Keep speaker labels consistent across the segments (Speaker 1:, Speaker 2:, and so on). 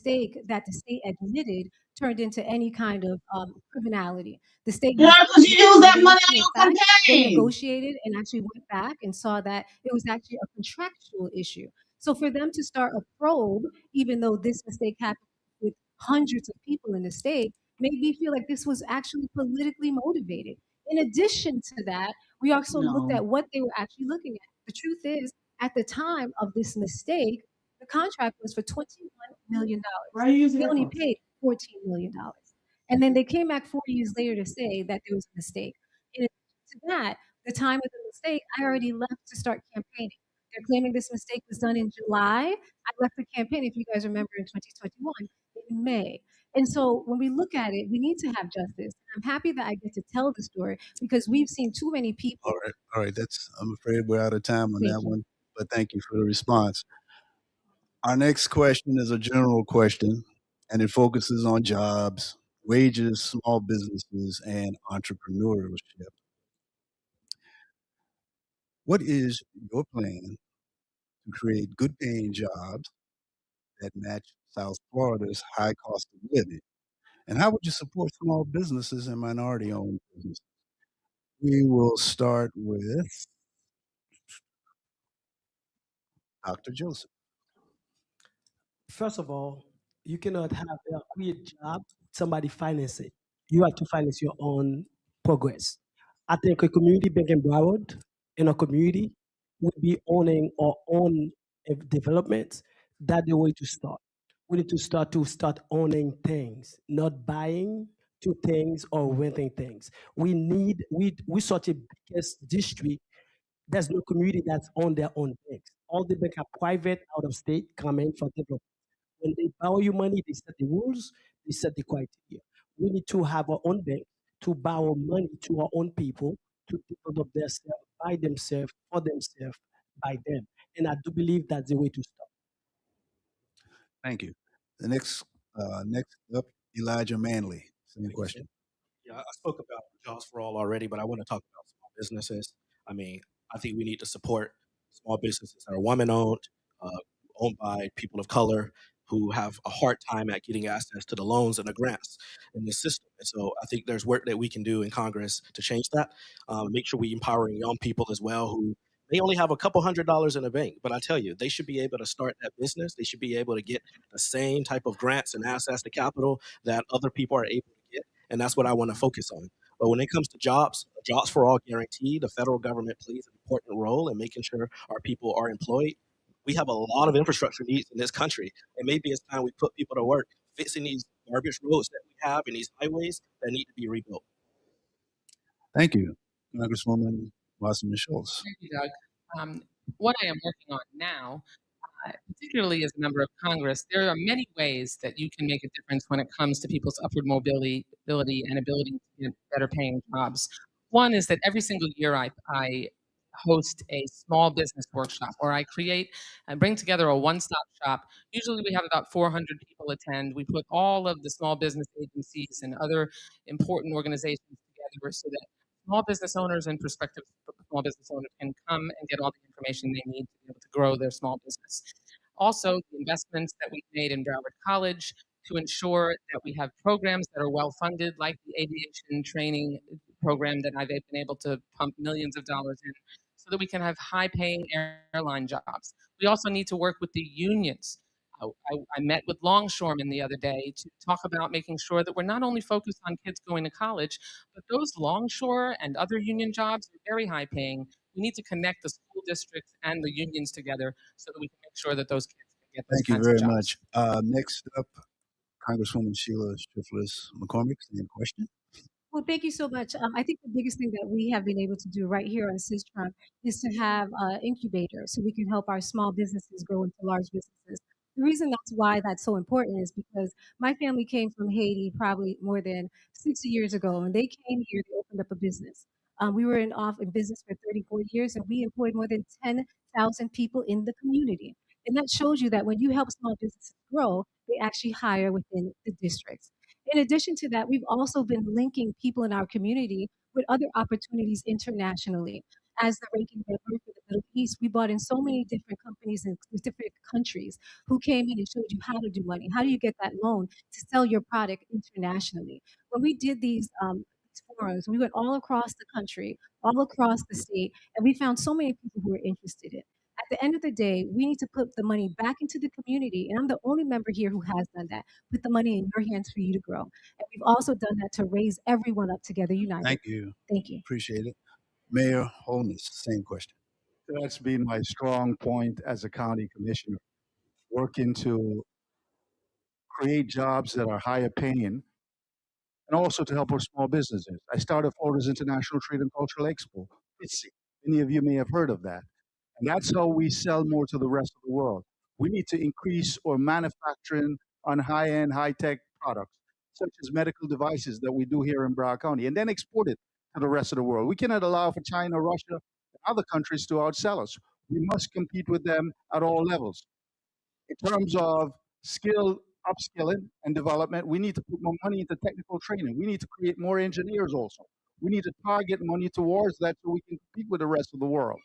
Speaker 1: mistake that the state admitted turned into any kind of criminality. The state
Speaker 2: Yeah,
Speaker 1: never
Speaker 2: because you
Speaker 1: admitted
Speaker 2: use that
Speaker 1: any
Speaker 2: money
Speaker 1: issue. In
Speaker 2: on your
Speaker 1: fact, they
Speaker 2: campaign.
Speaker 1: negotiated and actually went back and saw that it was actually a contractual issue. So for them to start a probe, even though this mistake happened with hundreds of people in the state, made me feel like this was actually politically motivated. In addition to that, we also looked
Speaker 2: No.
Speaker 1: at what they were actually looking at. The truth is, at the time of this mistake, the contract was for $21 million.
Speaker 2: Why are you using
Speaker 1: They only
Speaker 2: headphones?
Speaker 1: paid $14 million. And then they came back 4 years later to say that there was a mistake. In addition to that, the time of the mistake, I already left to start campaigning. They're claiming this mistake was done in July. I left the campaign, if you guys remember, in 2021, in May. And so when we look at it, we need to have justice. I'm happy that I get to tell the story because we've seen too many people.
Speaker 3: All right. That's. I'm afraid we're out of time on that
Speaker 1: Thank you.
Speaker 3: one. But thank you for the response. Our next question is a general question, and it focuses on jobs, wages, small businesses, and entrepreneurship. What is your plan to create good paying jobs that match South Florida's high cost of living? And how would you support small businesses and minority owned businesses? We will start with Dr. Joseph.
Speaker 4: First of all, you cannot have a create job, somebody finance it. You have to finance your own progress. I think a community bank in Broward in a community would be owning our own development. That's the way to start. We need to start owning things, not buying two things or renting things. We such a biggest district. There's no community that's on their own banks. All the banks are private, out of state, coming for development. When they borrow you money, they set the rules, they set the criteria. We need to have our own bank to borrow money to our own people to develop themselves by themselves, for themselves, by them. And I do believe that's the way to start.
Speaker 3: Thank you. The next up, Elijah Manley. Same
Speaker 5: Thank you, sir.
Speaker 3: question.
Speaker 5: Yeah, I spoke about jobs for all already, but I want to talk about small businesses. I mean, I think we need to support small businesses that are women-owned, uh, owned by people of color who have a hard time at getting access to the loans and the grants in the system. And so I think there's work that we can do in Congress to change that. Make sure we empowering young people as well who may only have a couple $100s in the bank, but I tell you, they should be able to start that business. They should be able to get the same type of grants and access to capital that other people are able to get, and that's what I want to focus on. But when it comes to jobs, jobs for all guaranteed, the federal government plays an important role in making sure our people are employed. We have a lot of infrastructure needs in this country, and maybe it's time we put people to work fixing these garbage roads that we have and these highways that need to be rebuilt.
Speaker 3: Thank you, Congresswoman Wasserman-Schulz.
Speaker 6: Thank you, Doug. Um, what I am working on now, particularly as a member of Congress, there are many ways that you can make a difference when it comes to people's upward mobility and ability to get better paying jobs. One is that every single year I host a small business workshop where I create and bring together a one-stop shop. Usually we have about 400 people attend. We put all of the small business agencies and other important organizations together so that small business owners and prospective small business owners can come and get all the information they need to be able to grow their small business. Also, the investments that we've made in Broward College to ensure that we have programs that are well funded, like the aviation training program that I've been able to pump millions of dollars in, so that we can have high paying airline jobs. We also need to work with the unions. I met with Longshoremen the other day to talk about making sure that we're not only focused on kids going to college, but those longshore and other union jobs are very high paying. We need to connect the school districts and the unions together so that we can make sure that those kids can get those
Speaker 3: Thank you
Speaker 6: kinds of
Speaker 3: very
Speaker 6: jobs.
Speaker 3: much. Next up, Congresswoman Sheila Sherfilus-McCormick. Same question.
Speaker 1: Well, thank you so much. I think the biggest thing that we have been able to do right here on CCampb is to have incubators so we can help our small businesses grow into large businesses. The reason that's why that's so important is because my family came from Haiti probably more than 60 years ago, and they came here, they opened up a business. We were in business for 34 years, and we employed more than 10,000 people in the community. And that shows you that when you help small businesses grow, they actually hire within the districts. In addition to that, we've also been linking people in our community with other opportunities internationally. as the ranking member for the Middle East, we brought in so many different companies in different countries who came in and showed you how to do money. How do you get that loan to sell your product internationally? When we did these forums, we went all across the country, all across the state, and we found so many people who were interested in. At the end of the day, we need to put the money back into the community, and I'm the only member here who has done that. Put the money in your hands for you to grow. And we've also done that to raise everyone up together, united.
Speaker 3: Thank you.
Speaker 1: Thank you.
Speaker 3: Appreciate it. Mayor Holness, same question.
Speaker 2: That's been my strong point as a county commissioner, working to create jobs that are higher paying and also to help our small businesses. I started Florida's International Trade and Cultural Expo. FITSE. Many of you may have heard of that. And that's how we sell more to the rest of the world. We need to increase our manufacturing on high-end, high-tech products, such as medical devices that we do here in Broward County, and then export it to the rest of the world. We cannot allow for China, Russia, and other countries to outsell us. We must compete with them at all levels. In terms of skill upskilling and development, we need to put more money into technical training. We need to create more engineers also. We need to target money towards that so we can compete with the rest of the world.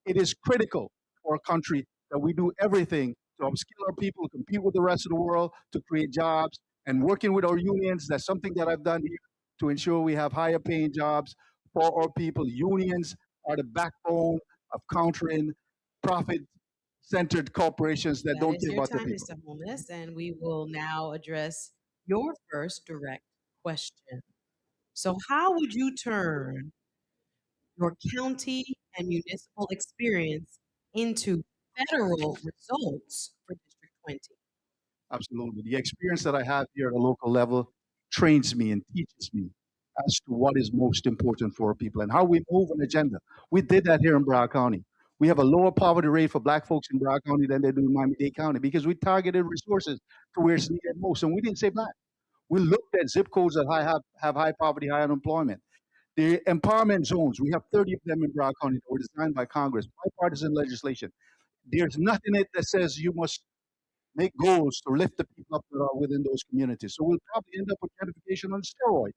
Speaker 2: It is critical for a country that we do everything to upskill our people, compete with the rest of the world, to create jobs, and working with our unions. That's something that I've done here to ensure we have higher paying jobs for our people. Unions are the backbone of countering profit centered corporations that
Speaker 7: That
Speaker 2: don't
Speaker 7: is
Speaker 2: care
Speaker 7: your
Speaker 2: about the
Speaker 7: time,
Speaker 2: people.
Speaker 7: Mr. Holness, and we will now address your first direct question. So, how would you turn your county and municipal experience into federal results for District 20?
Speaker 2: Absolutely. The experience that I have here at a local level trains me and teaches me as to what is most important for our people and how we move an agenda. We did that here in Broward County. We have a lower poverty rate for black folks in Broward County than they do in Miami-Dade County because we targeted resources to where it's needed most. And we didn't say black. We looked at zip codes that have high poverty, high unemployment. The empowerment zones, we have 30 of them in Broward County that were designed by Congress, bipartisan legislation. There's nothing in it that says you must make goals to lift the people up that are within those communities. So we'll probably end up with gentrification on steroids.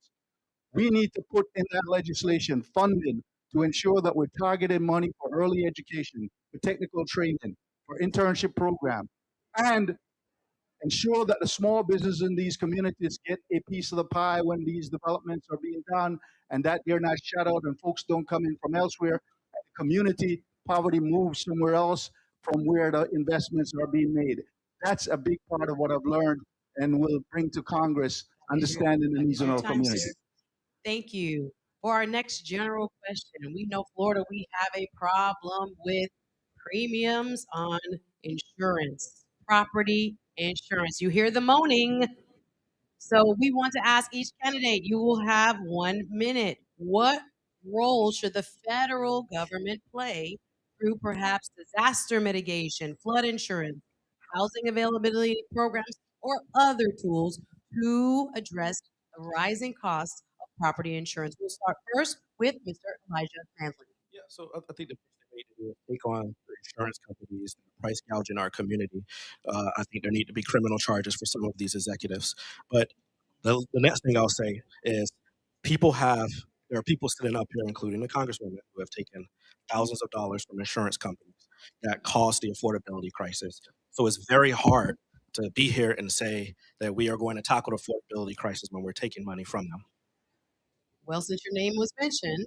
Speaker 2: We need to put in that legislation funding to ensure that we're targeting money for early education, for technical training, for internship program, and ensure that the small businesses in these communities get a piece of the pie when these developments are being done and that they're not shut out and folks don't come in from elsewhere. And the community poverty moves somewhere else from where the investments are being made. That's a big part of what I've learned and will bring to Congress understanding the needs in our community.
Speaker 7: Thank you. For our next general question, we know Florida, we have a problem with premiums on insurance, property insurance. You hear the moaning. So we want to ask each candidate, you will have 1 minute. What role should the federal government play through perhaps disaster mitigation, flood insurance, housing availability programs, or other tools to address the rising costs of property insurance? We'll start first with Mr. Elijah Manley.
Speaker 5: Yeah, so I think the first thing we need to do is take on the insurance companies and the price gouge in our community. I think there need to be criminal charges for some of these executives. But the next thing I'll say is there are people sitting up here, including the congresswoman, who have taken thousands of dollars from insurance companies that caused the affordability crisis. So it's very hard to be here and say that we are going to tackle the affordability crisis when we're taking money from them.
Speaker 7: Well, since your name was mentioned,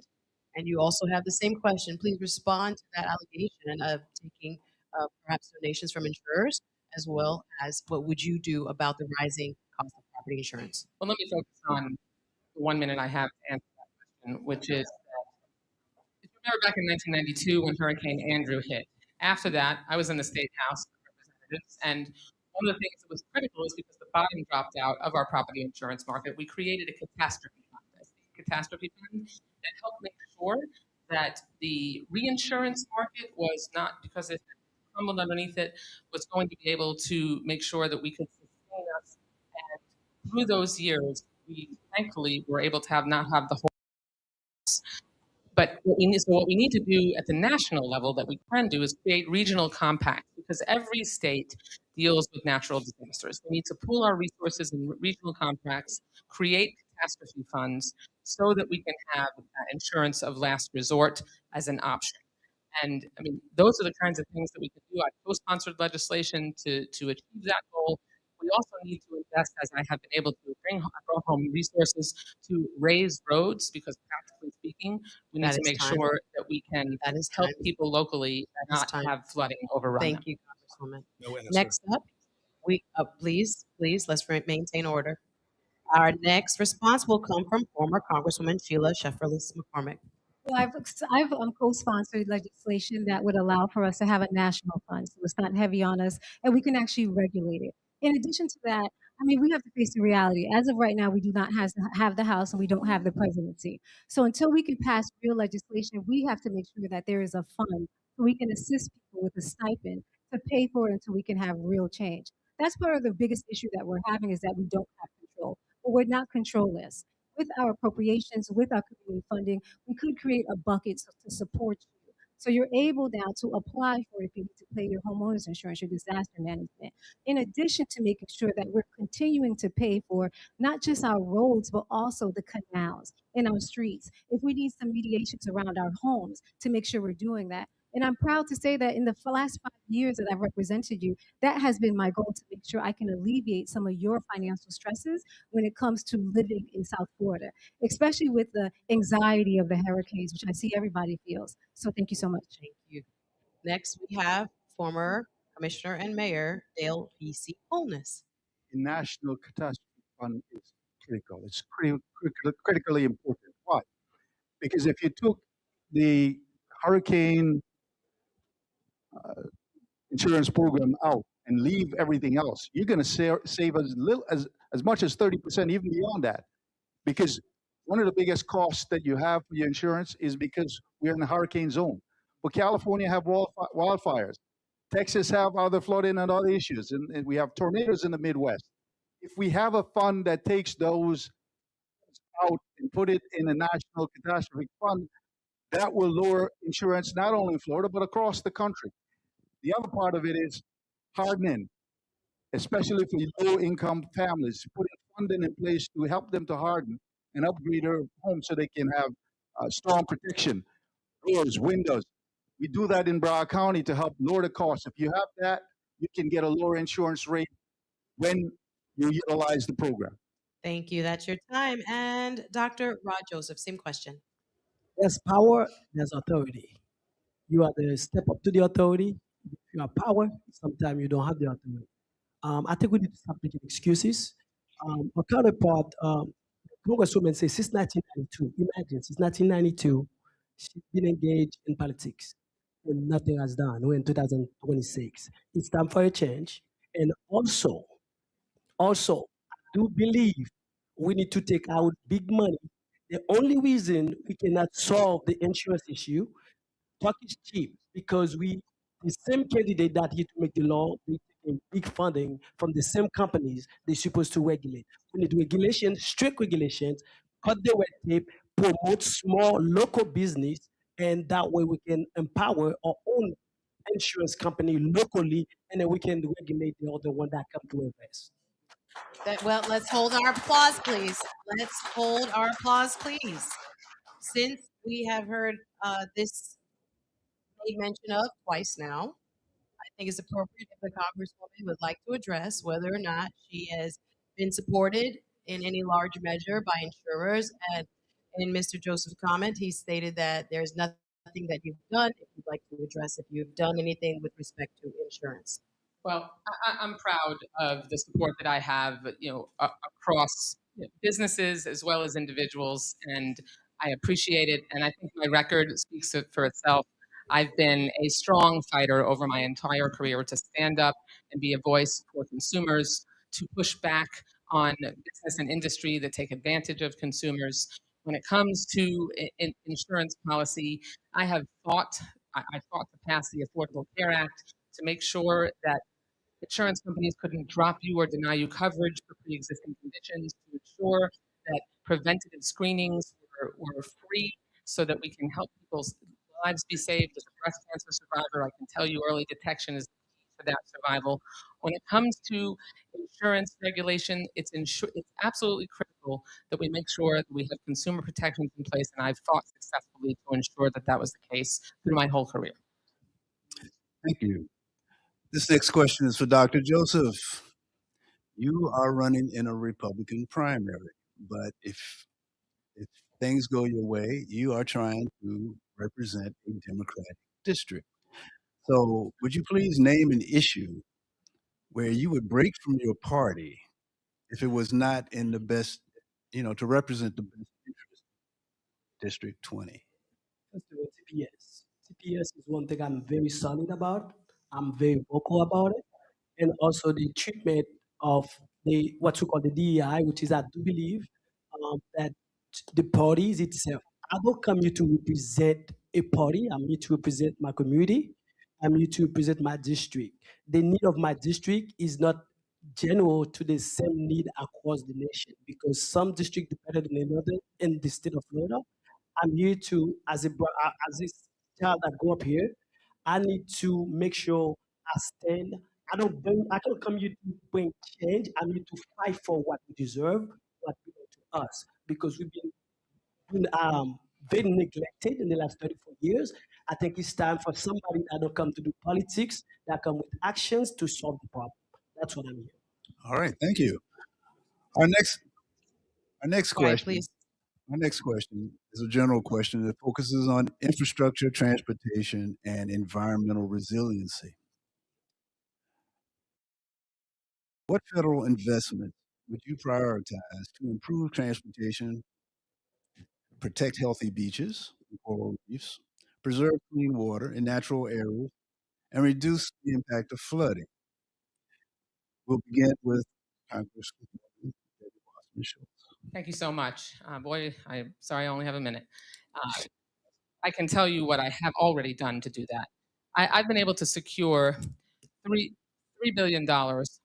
Speaker 7: and you also have the same question, please respond to that allegation of taking perhaps donations from insurers, as well as what would you do about the rising cost of property insurance?
Speaker 6: Well, let me focus on the 1 minute I have to answer that question, which is that if you remember back in 1992 when Hurricane Andrew hit, after that, I was in the State House of Representatives, and one of the things that was critical is because the bottom dropped out of our property insurance market, we created a catastrophe fund, catastrophe fund that helped make sure that the reinsurance market was not, because it crumbled underneath it, was going to be able to make sure that we could sustain us. And through those years, we thankfully were able to not have the whole But what we need to do at the national level that we can do is create regional compacts, because every state deals with natural disasters. We need to pool our resources in regional compacts, create catastrophe funds so that we can have insurance of last resort as an option. And I mean, those are the kinds of things that we can do. I co-sponsored legislation to achieve that goal. We also need to invest, as I have been able to bring home resources to raise roads, because practically speaking, we need
Speaker 7: That
Speaker 6: to
Speaker 7: is
Speaker 6: make
Speaker 7: time.
Speaker 6: sure that we can
Speaker 7: That is
Speaker 6: help
Speaker 7: time.
Speaker 6: people locally and
Speaker 7: That is
Speaker 6: not
Speaker 7: time.
Speaker 6: have flooding overrun them.
Speaker 7: Thank you, Congresswoman.
Speaker 5: No answer.
Speaker 7: Next up, please, let's maintain order. Our next response will come from former Congresswoman Sheila Sherfilus-McCormick.
Speaker 1: Well, I've co-sponsored legislation that would allow for us to have a national fund, so it's not heavy on us, and we can actually regulate it. In addition to that, I mean, we have to face the reality. As of right now, we do not have the House and we don't have the presidency. So until we can pass real legislation, we have to make sure that there is a fund so we can assist people with a stipend to pay for it until we can have real change. That's part of the biggest issue that we're having, is that we don't have control, but we're not controlless. With our appropriations, with our community funding, we could create a bucket to support you. So you're able now to apply for it if you need to pay your homeowners insurance, your disaster management, in addition to making sure that we're continuing to pay for not just our roads, but also the canals in our streets. If we need some mediations around our homes, to make sure we're doing that. And I'm proud to say that in the last 5 years that I've represented you, that has been my goal, to make sure I can alleviate some of your financial stresses when it comes to living in South Florida, especially with the anxiety of the hurricanes, which I see everybody feels. So thank you so much.
Speaker 7: Thank you. Next, we have former Commissioner and Mayor Dale B.C. Holness.
Speaker 2: The National Catastrophe Fund is critical. It's critically important. Why? Because if you took the hurricane insurance program out and leave everything else, you're going to save as much as 30%, even beyond that. Because one of the biggest costs that you have for your insurance is because we're in a hurricane zone. But California have wildfires. Texas have other flooding and other issues, and we have tornadoes in the Midwest. If we have a fund that takes those out and put it in a national catastrophe fund, that will lower insurance not only in Florida but across the country. The other part of it is hardening, especially for low-income families, putting funding in place to help them to harden and upgrade their homes so they can have storm protection, doors, windows. We do that in Broward County to help lower the cost. If you have that, you can get a lower insurance rate when you utilize the program.
Speaker 7: Thank you. That's your time. And Dr. Rod Joseph, same question.
Speaker 4: There's power, there's authority. You are the step up to the authority. If you have power, sometimes you don't have the authority. I think we need to stop making excuses. A counterpart, Congresswoman says since 1992, imagine, since 1992, she's been engaged in politics and nothing has done. We're in 2026. It's time for a change. And also, I do believe we need to take out big money. The only reason we cannot solve the insurance issue, talk is cheap, because the same candidate that here to make the law, they taking big funding from the same companies they're supposed to regulate. We need regulation, strict regulations, cut the red tape, promote small local business, and that way we can empower our own insurance company locally, and then we can regulate the other one that come to invest.
Speaker 7: Well, let's hold our applause, please. Let's hold our applause, please. Since we have heard this made mention of twice now, I think it's appropriate if the Congresswoman would like to address whether or not she has been supported in any large measure by insurers. And in Mr. Joseph's comment, he stated that there's nothing that you've done. If you'd like to address if you've done anything with respect to insurance.
Speaker 6: Well, I'm proud of the support that I have, across businesses as well as individuals, and I appreciate it. And I think my record speaks for itself. I've been a strong fighter over my entire career to stand up and be a voice for consumers, to push back on business and industry that take advantage of consumers. When it comes to insurance policy, I have fought. I fought to pass the Affordable Care Act to make sure that insurance companies couldn't drop you or deny you coverage for pre-existing conditions, to ensure that preventative screenings were free so that we can help people's lives be saved. As a breast cancer survivor, I can tell you early detection is the key to that survival. When it comes to insurance regulation, it's absolutely critical that we make sure that we have consumer protections in place, and I've fought successfully to ensure that that was the case through my whole career.
Speaker 3: Thank you. This next question is for Dr. Joseph. You are running in a Republican primary, but if things go your way, you are trying to represent a Democratic district. So, would you please name an issue where you would break from your party if it was not in the best, to represent the best interest of District 20?
Speaker 4: First of all, TPS. TPS is one thing I'm very solid about. I'm very vocal about it. And also the treatment of the what we call the DEI, which is I do believe that the parties itself. I don't come here to represent a party. I'm here to represent my community. I'm here to represent my district. The need of my district is not general to the same need across the nation because some districts are better than another in the state of Florida. I'm here to, as a child that grew up here, I need to make sure I stand. I don't come here to bring change. I need to fight for what we deserve, what belongs to us, because we've been very neglected in the last 34 years. I think it's time for somebody that don't come to do politics, that come with actions to solve the problem. That's what I'm here.
Speaker 3: All right, thank you. Our next, our next
Speaker 7: Quiet,
Speaker 3: question.
Speaker 7: please.
Speaker 3: Our next question is a general question that focuses on infrastructure, transportation, and environmental resiliency. What federal investment would you prioritize to improve transportation, protect healthy beaches and coral reefs, preserve clean water and natural areas, and reduce the impact of flooding? We'll begin with Congresswoman Wasserman-Schulz.
Speaker 6: Thank you so much. Boy, I'm sorry I only have a minute. Uh, I can tell you what I have already done to do that. I've been able to secure $3 billion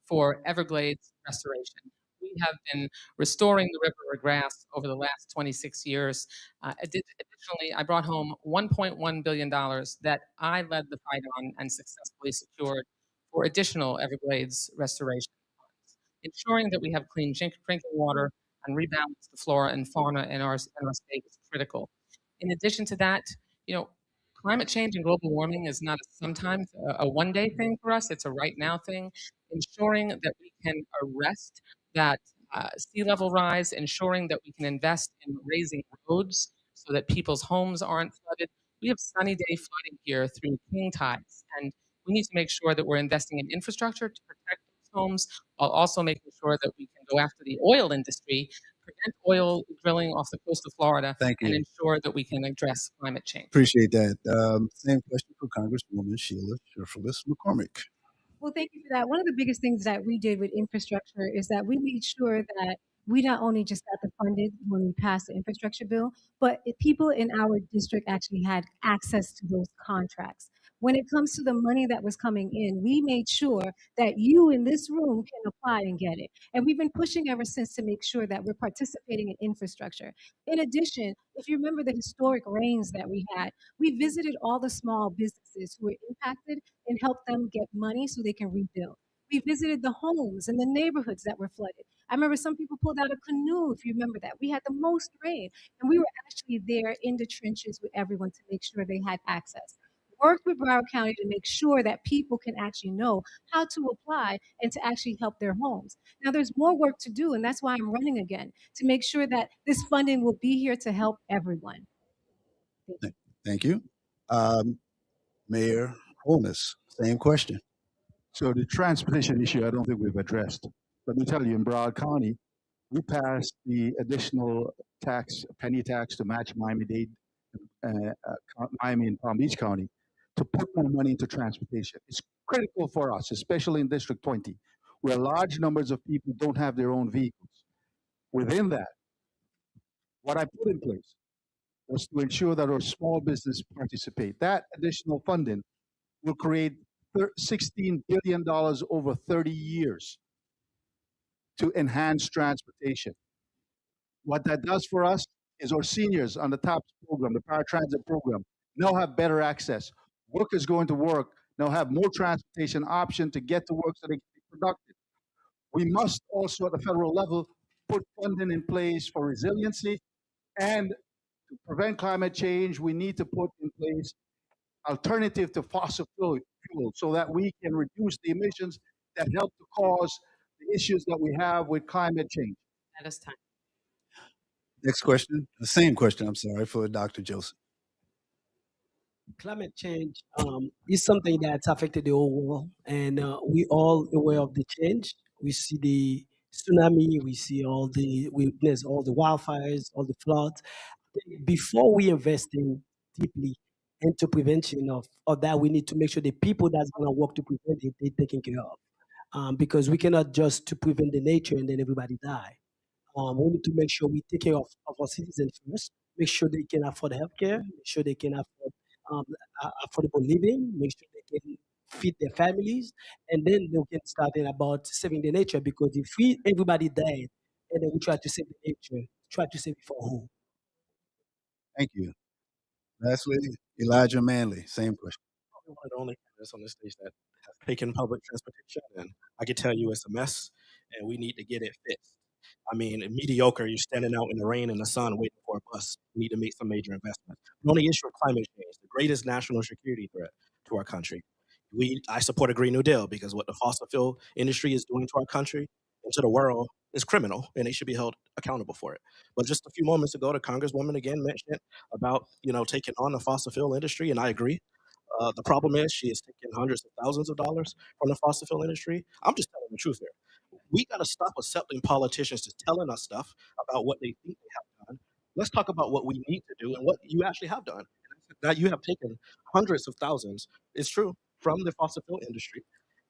Speaker 6: for Everglades restoration. We have been restoring the river grass over the last 26 years. Additionally, I brought home $1.1 billion that I led the fight on and successfully secured for additional Everglades restoration funds. Ensuring that we have clean drinking water and rebalance the flora and fauna in our state is critical. In addition to that, you know, climate change and global warming is not sometimes a one-day thing for us. It's a right now thing. Ensuring that we can arrest that sea level rise, ensuring that we can invest in raising roads so that people's homes aren't flooded. We have sunny day flooding here through king tides, and we need to make sure that we're investing in infrastructure to protect those homes while also making sure that we can go after the oil industry, prevent oil drilling off the coast of Florida,
Speaker 3: Thank
Speaker 6: and
Speaker 3: you.
Speaker 6: ensure that we can address climate change.
Speaker 3: Appreciate that. Same question for Congresswoman Sheila Sherfilus-McCormick.
Speaker 1: Well, thank you for that. One of the biggest things that we did with infrastructure is that we made sure that we not only just got the funded when we passed the infrastructure bill, but people in our district actually had access to those contracts. When it comes to the money that was coming in, we made sure that you in this room can apply and get it. And we've been pushing ever since to make sure that we're participating in infrastructure. In addition, if you remember the historic rains that we had, we visited all the small businesses who were impacted and help them get money so they can rebuild. We visited the homes and the neighborhoods that were flooded. I remember some people pulled out a canoe, if you remember that. We had the most rain, and we were actually there in the trenches with everyone to make sure they had access. Worked with Broward County to make sure that people can actually know how to apply and to actually help their homes. Now, there's more work to do, and that's why I'm running again, to make sure that this funding will be here to help everyone.
Speaker 3: Thank you. Um, Mayor Holness, same question.
Speaker 2: So the transportation issue, I don't think we've addressed. Let me tell you, in Broward County, we passed the additional tax, penny tax to match Miami-Dade, Miami and Palm Beach County to put more money into transportation. It's critical for us, especially in District 20, where large numbers of people don't have their own vehicles. Within that, what I put in place was to ensure that our small business participate. That additional funding will create $16 billion over 30 years to enhance transportation. What that does for us, is our seniors on the TOPS program, the paratransit program, now have better access. Workers going to work now have more transportation option to get to work so they can be productive. We must also, at the federal level, put funding in place for resiliency, and to prevent climate change, we need to put in place alternative to fossil fuel so that we can reduce the emissions that help to cause the issues that we have with climate change.
Speaker 7: That is time.
Speaker 3: Next question, the same question, I'm sorry, for Dr. Joseph.
Speaker 4: Climate change is something that's affected the whole world, and we all aware of the change. We see the tsunami, we witness all the wildfires, all the floods. Before we invest in deeply into prevention of that, we need to make sure the people that's going to work to prevent it, they're taken care of. Because we cannot just to prevent the nature and then everybody die. We need to make sure we take care of our citizens first, make sure they can afford healthcare, make sure they can afford um, affordable living, make sure they can feed their families, and then they can start in about saving the nature. Because if everybody died and then we try to save the nature, try to save it for who?
Speaker 3: Thank you. Lastly, Elijah Manley, same question.
Speaker 5: Probably one of the only candidates on this stage that has taken public transportation, and I can tell you it's a mess, and we need to get it fixed. I mean, mediocre. You're standing out in the rain and the sun waiting for a bus. We need to make some major investments. The only issue of climate change, the greatest national security threat to our country. I support a Green New Deal because what the fossil fuel industry is doing to our country and to the world is criminal, and they should be held accountable for it. But just a few moments ago, the Congresswoman again mentioned about taking on the fossil fuel industry, and I agree. The problem is she is taking hundreds of thousands of dollars from the fossil fuel industry. I'm just telling the truth here. We got to stop accepting politicians just telling us stuff about what they think they have done. Let's talk about what we need to do and what you actually have done. That you have taken hundreds of thousands, it's true, from the fossil fuel industry.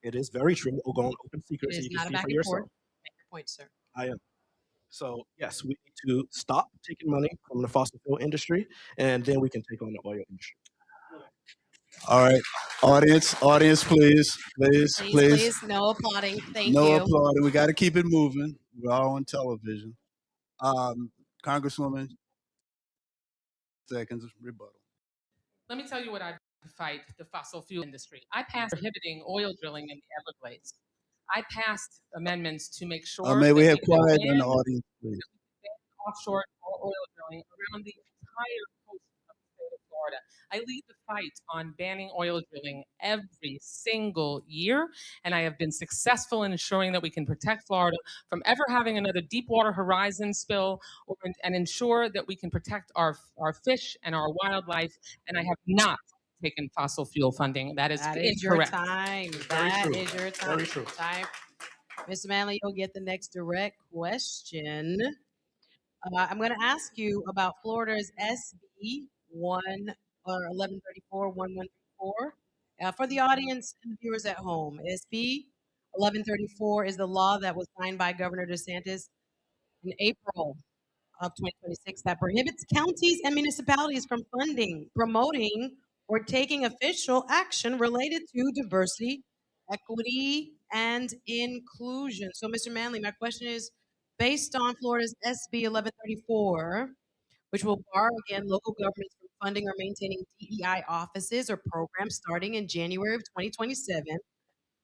Speaker 5: It is very true. We'll go on open
Speaker 7: It
Speaker 5: secret so
Speaker 7: is
Speaker 5: you can
Speaker 7: not a
Speaker 5: see
Speaker 7: back
Speaker 5: for
Speaker 7: and
Speaker 5: yourself.
Speaker 7: forth. Make your point, sir.
Speaker 5: I am. So yes, we need to stop taking money from the fossil fuel industry, and then we can take on the oil industry.
Speaker 3: All right, audience, please.
Speaker 7: Please, no applauding. Thank
Speaker 3: No
Speaker 7: you.
Speaker 3: applauding. We got to keep it moving. We're all on television. Congresswoman, seconds rebuttal.
Speaker 6: Let me tell you what I did to fight the fossil fuel industry. I passed prohibiting oil drilling in the Everglades. I passed amendments to make sure
Speaker 3: May we
Speaker 6: that
Speaker 3: have
Speaker 6: we could
Speaker 3: quiet in the
Speaker 6: ban
Speaker 3: audience, please?
Speaker 6: offshore oil drilling around the entire coast of the state of Florida. I lead the fight on banning oil drilling every single year, and I have been successful in ensuring that we can protect Florida from ever having another Deepwater Horizon spill, and ensure that we can protect our fish and our wildlife. And I have not taken fossil fuel funding. That is
Speaker 7: That is your
Speaker 6: incorrect.
Speaker 7: time.
Speaker 5: Very
Speaker 7: That
Speaker 5: true.
Speaker 7: is your time.
Speaker 5: Very true.
Speaker 7: Mr. Manley, you'll get the next direct question. I'm going to ask you about Florida's SB 1 or 1134-1134. For the audience and the viewers at home, SB 1134 is the law that was signed by Governor DeSantis in April of 2026 that prohibits counties and municipalities from funding, promoting, or taking official action related to diversity, equity, and inclusion. So, Mr. Manley, my question is based on Florida's SB 1134, which will bar again local governments from funding or maintaining DEI offices or programs starting in January of 2027.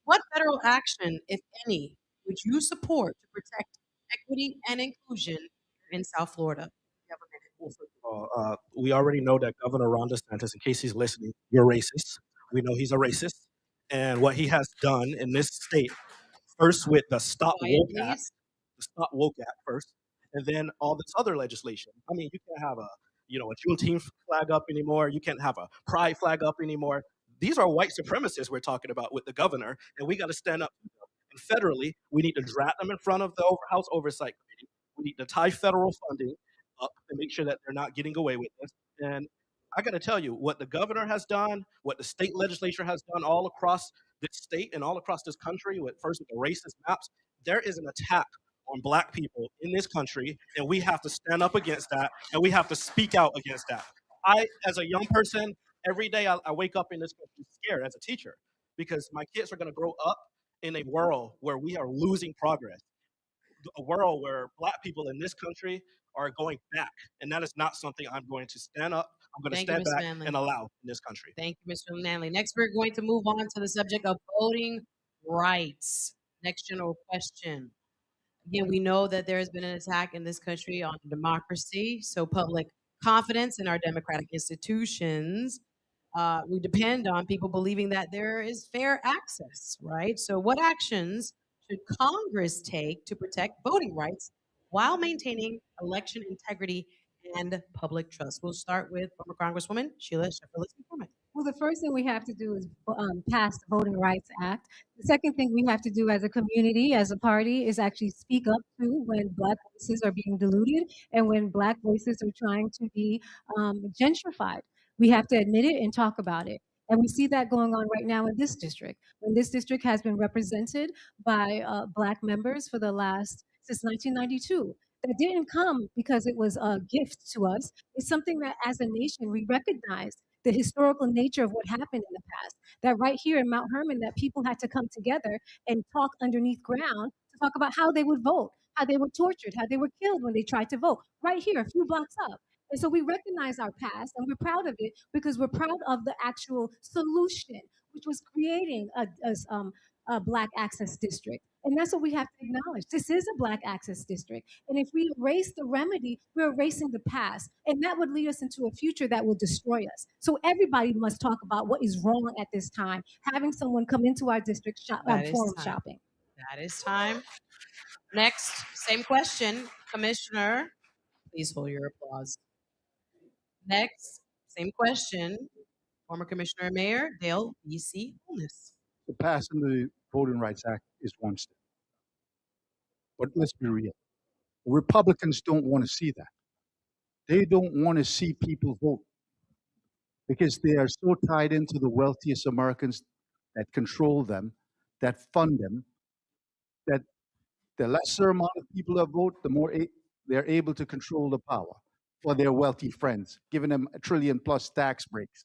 Speaker 7: What federal action, if any, would you support to protect equity and inclusion in South Florida? You have a minute.
Speaker 5: Well, first of all, we already know that Governor Ron DeSantis, in case he's listening, you're racist. We know he's a racist. And what he has done in this state, first with the Stop
Speaker 7: Quiet,
Speaker 5: Woke Act,
Speaker 7: please.
Speaker 5: the Stop Woke Act first, and then all this other legislation. I mean, you can't have a Juneteenth flag up anymore. You can't have a Pride flag up anymore. These are white supremacists we're talking about with the governor, and we got to stand up to them. And federally, we need to drag them in front of the House Oversight Committee. We need to tie federal funding up and make sure that they're not getting away with this. And I got to tell you, what the governor has done, what the state legislature has done all across this state and all across this country, with first with the racist maps, there is an attack on black people in this country, and we have to stand up against that, and we have to speak out against that. I, as a young person, every day I wake up in this country scared as a teacher because my kids are going to grow up in a world where we are losing progress. a world where black people in this country are going back, and that is not something I'm going to stand up. I'm going to
Speaker 7: Thank you,
Speaker 5: stand
Speaker 7: Mr.
Speaker 5: back
Speaker 7: Manley.
Speaker 5: and allow in this country.
Speaker 7: Thank you, Mr. Manley. Next, we're going to move on to the subject of voting rights. Next general question. Again, we know that there has been an attack in this country on democracy, so public confidence in our democratic institutions. We depend on people believing that there is fair access, right? So, what actions should Congress take to protect voting rights while maintaining election integrity and public trust? We'll start with former Congresswoman Sheila Sherfilus-McCormick.
Speaker 1: Well, the first thing we have to do is pass the Voting Rights Act. The second thing we have to do as a community, as a party, is actually speak up to when Black voices are being diluted and when Black voices are trying to be gentrified. We have to admit it and talk about it. And we see that going on right now in this district. When this district has been represented by Black members for the last, since 1992. That didn't come because it was a gift to us. It's something that as a nation we recognize the historical nature of what happened in the past. That right here in Mount Hermon, that people had to come together and talk underneath ground to talk about how they would vote, how they were tortured, how they were killed when they tried to vote, right here, a few blocks up. And so we recognize our past and we're proud of it because we're proud of the actual solution, which was creating a Black access district. And that's what we have to acknowledge. This is a Black access district. And if we erase the remedy, we're erasing the past. And that would lead us into a future that will destroy us. So everybody must talk about what is wrong at this time. Having someone come into our district
Speaker 7: That is
Speaker 1: forum
Speaker 7: time.
Speaker 1: shopping.
Speaker 7: That is time. Next, same question. Commissioner, please hold your applause. Next, same question. Former Commissioner and Mayor Dale B.C. Holness.
Speaker 2: So passing the Voting Rights Act is one step. But let's be real. Republicans don't want to see that. They don't want to see people vote because they are so tied into the wealthiest Americans that control them, that fund them, that the lesser amount of people that vote, the more they're able to control the power for their wealthy friends, giving them a trillion plus tax breaks.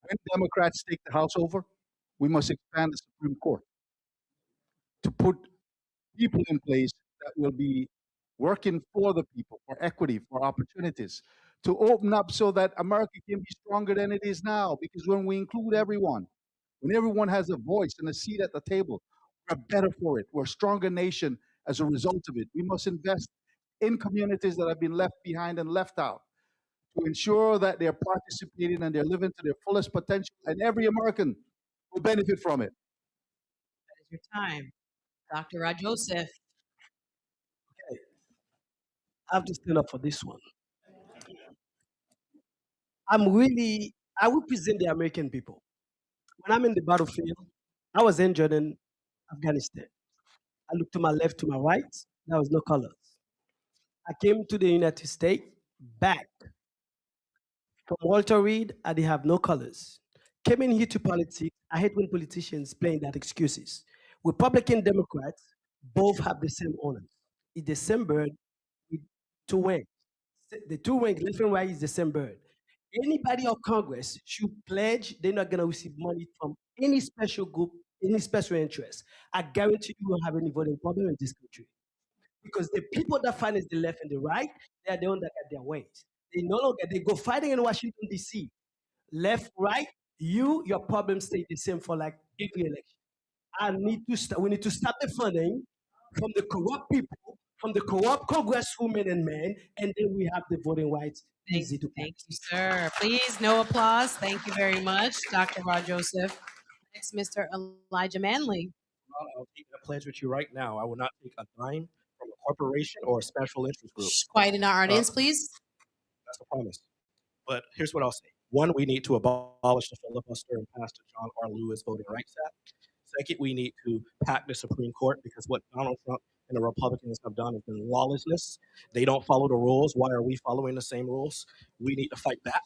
Speaker 2: When Democrats take the House over, we must expand the Supreme Court to put people in place that will be working for the people, for equity, for opportunities, to open up so that America can be stronger than it is now. Because when we include everyone, when everyone has a voice and a seat at the table, we're better for it. We're a stronger nation as a result of it. We must invest in communities that have been left behind and left out to ensure that they're participating and they're living to their fullest potential, and every American will benefit from it.
Speaker 7: That is your time. Dr. Rod Joseph.
Speaker 4: I have to stand up for this one. I represent the American people. When I'm in the battlefield, I was injured in Afghanistan. I looked to my left, to my right, there was no colors. I came to the United States back from Walter Reed, I didn't have no colors. Came in here to politics. I hate when politicians playing that excuses. Republican, Democrats both have the same honors. It's the same bird with two wings. The two wings, left and right, is the same bird. Anybody of Congress should pledge they're not going to receive money from any special group, any special interest. I guarantee you won't have any voting problem in this country. Because the people that finance the left and the right, they are the ones that get their ways. They no longer, they go fighting in Washington, D.C. Left, right, your problems stay the same for like every election. We need to stop the funding from the corrupt people, from the corrupt congresswomen and men, and then we have the voting rights easy to
Speaker 7: Thank you, sir. Please, no applause. Thank you very much, Dr. Rod Joseph. Next, Mr. Elijah Manley.
Speaker 5: Well, I'll take a pledge with you right now. I will not take a dime from a corporation or a special interest group.
Speaker 7: Quiet in our audience, please.
Speaker 5: That's a promise. But here's what I'll say. One, we need to abolish the filibuster and pass the John R. Lewis Voting Rights Act. Second, we need to pack the Supreme Court because what Donald Trump and the Republicans have done has been lawlessness. They don't follow the rules. Why are we following the same rules? We need to fight back.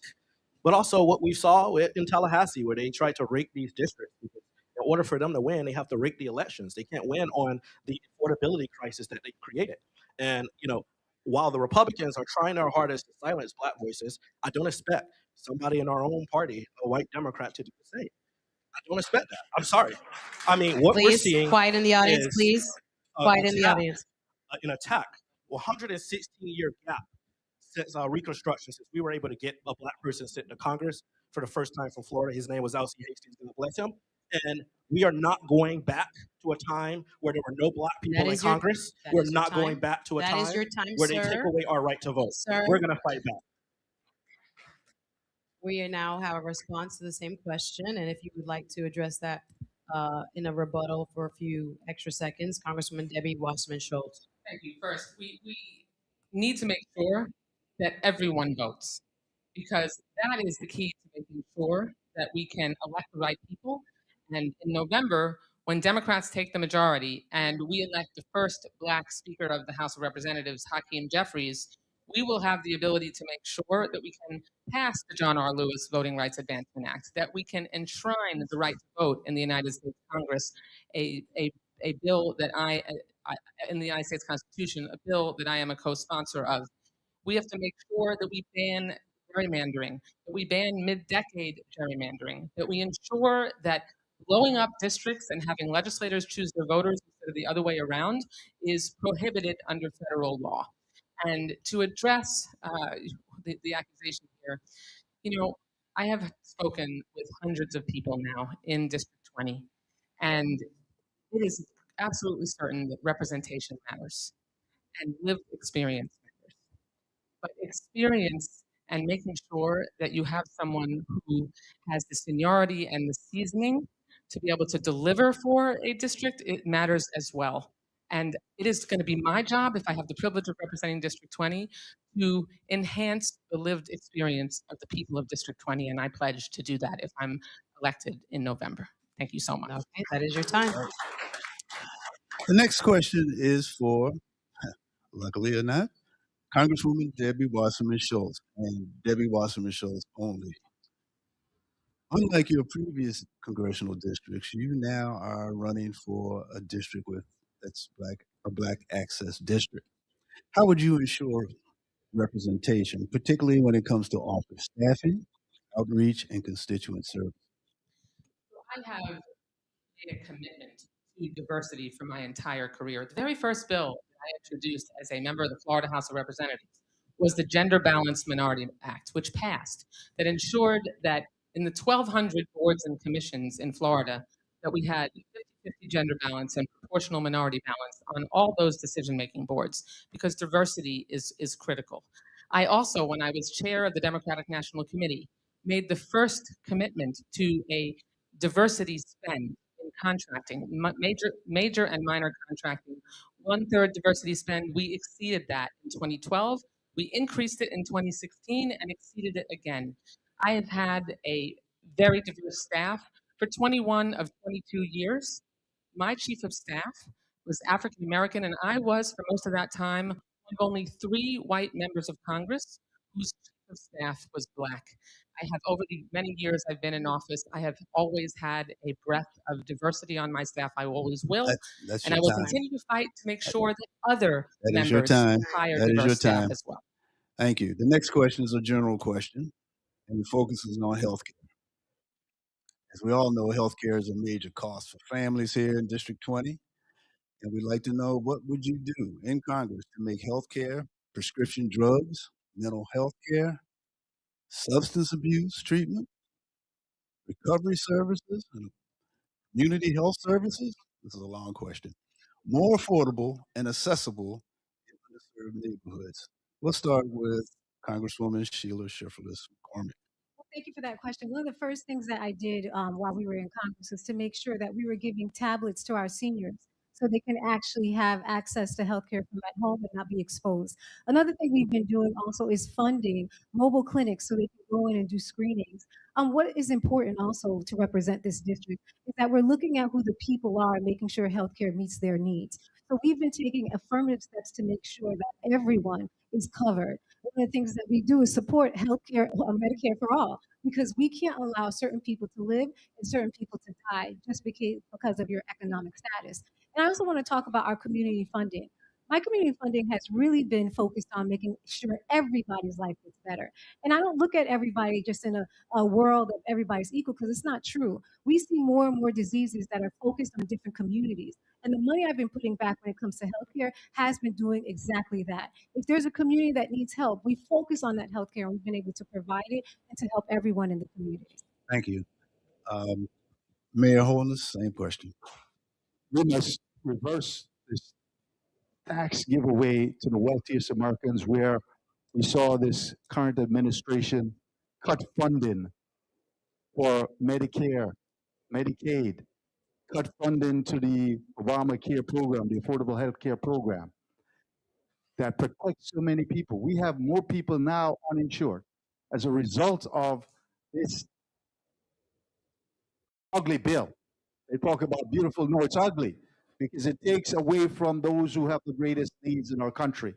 Speaker 5: But also what we saw in Tallahassee where they tried to rig these districts. Because in order for them to win, they have to rig the elections. They can't win on the affordability crisis that they created. And, while the Republicans are trying their hardest to silence Black voices, I don't expect somebody in our own party, a white Democrat, to do the same. I don't expect that. I'm sorry. I mean, what we're seeing.
Speaker 7: Quiet in the audience, please. Quiet in the
Speaker 5: attack
Speaker 7: audience.
Speaker 5: an attack, 116-year gap since Reconstruction, since we were able to get a black person sent to Congress for the first time from Florida. His name was Alcee Hastings, God bless him. And we are not going back to a time where there were no black
Speaker 7: That
Speaker 5: people in
Speaker 7: is your
Speaker 5: Congress.
Speaker 7: that
Speaker 5: We're
Speaker 7: is your
Speaker 5: not going
Speaker 7: time.
Speaker 5: back to a
Speaker 7: That is
Speaker 5: time
Speaker 7: your time,
Speaker 5: where they take
Speaker 7: sir.
Speaker 5: away our right to vote.
Speaker 7: Sir,
Speaker 5: We're going to fight back.
Speaker 7: we now have a response to the same question, and if you would like to address that in a rebuttal for a few extra seconds, Congresswoman Debbie Wasserman-Schulz.
Speaker 6: Thank you. First, we need to make sure that everyone votes, because that is the key to making sure that we can elect the right people. And in November, when Democrats take the majority and we elect the first Black Speaker of the House of Representatives, Hakeem Jeffries, we will have the ability to make sure that we can pass the John R. Lewis Voting Rights Advancement Act, that we can enshrine the right to vote in the United States Congress, a, a, a bill that in the United States Constitution, a bill that I am a co-sponsor of. We have to make sure that we ban gerrymandering, that we ban mid-decade gerrymandering, that we ensure that blowing up districts and having legislators choose their voters instead of the other way around is prohibited under federal law. And to address the accusation here, you know, I have spoken with hundreds of people now in District 20, and it is absolutely certain that representation matters and lived experience matters. But experience and making sure that you have someone who has the seniority and the seasoning to be able to deliver for a district, it matters as well. And it is going to be my job, if I have the privilege of representing District 20, to enhance the lived experience of the people of District 20. And I pledge to do that if I'm elected in November. Thank you so much.
Speaker 7: Okay, that is your time.
Speaker 3: The next question is for, luckily or not, Congresswoman Debbie Wasserman-Schulz, and Debbie Wasserman-Schulz only. Unlike your previous congressional districts, you now are running for a district that's a black access district. How would you ensure representation, particularly when it comes to office staffing, outreach, and constituent service?
Speaker 6: I have made a commitment to diversity for my entire career. The very first bill that I introduced as a member of the Florida House of Representatives was the Gender Balanced Minority Act, which passed, that ensured that in the 1,200 boards and commissions in Florida, that we had 50-50 gender balance and proportional minority balance on all those decision-making boards, because diversity is critical. I also, when I was chair of the Democratic National Committee, made the first commitment to a diversity spend in contracting, major and minor contracting, 1/3 diversity spend. We exceeded that in 2012. We increased it in 2016 and exceeded it again. I have had a very diverse staff for 21 of 22 years. My chief of staff was African American, and I was, for most of that time, one of only 3 white members of Congress whose chief of staff was Black. I have, over the many years I've been in office, I have always had a breadth of diversity on my staff. I always will.
Speaker 3: That's
Speaker 6: And I
Speaker 3: your
Speaker 6: will
Speaker 3: time.
Speaker 6: continue to fight to make sure that other
Speaker 3: That is your
Speaker 6: members
Speaker 3: time.
Speaker 6: hire
Speaker 3: That is your
Speaker 6: diverse staff
Speaker 3: time.
Speaker 6: as well.
Speaker 3: Thank you. The next question is a general question, and it focuses on healthcare. As we all know, healthcare is a major cost for families here in District 20, and we'd like to know, what would you do in Congress to make healthcare, prescription drugs, mental health care, substance abuse treatment, recovery services, and community health services? This is a long question. More affordable and accessible in underserved neighborhoods. We'll start with Congresswoman Sheila Sherfilus-McCormick.
Speaker 1: Well, thank you for that question. One of the first things that I did while we were in Congress was to make sure that we were giving tablets to our seniors so they can actually have access to healthcare from at home and not be exposed. Another thing we've been doing also is funding mobile clinics so they can go in and do screenings. What is important also to represent this district is that we're looking at who the people are and making sure healthcare meets their needs. So we've been taking affirmative steps to make sure that everyone is covered. One of the things that we do is support healthcare, Medicare for all, because we can't allow certain people to live and certain people to die just because of your economic status. And I also want to talk about our community funding. My community funding has really been focused on making sure everybody's life gets better. And I don't look at everybody just in a world of everybody's equal, because it's not true. We see more and more diseases that are focused on different communities. And the money I've been putting back when it comes to healthcare has been doing exactly that. If there's a community that needs help, we focus on that healthcare and we've been able to provide it and to help everyone in the community.
Speaker 3: Thank you. Um, Mayor Holness, same question.
Speaker 2: We must reverse this tax giveaway to the wealthiest Americans, where we saw this current administration cut funding for Medicare, Medicaid, cut funding to the Obamacare program, the Affordable Health Care program that protects so many people. We have more people now uninsured as a result of this ugly bill. They talk about beautiful, no, it's ugly because it takes away from those who have the greatest needs in our country.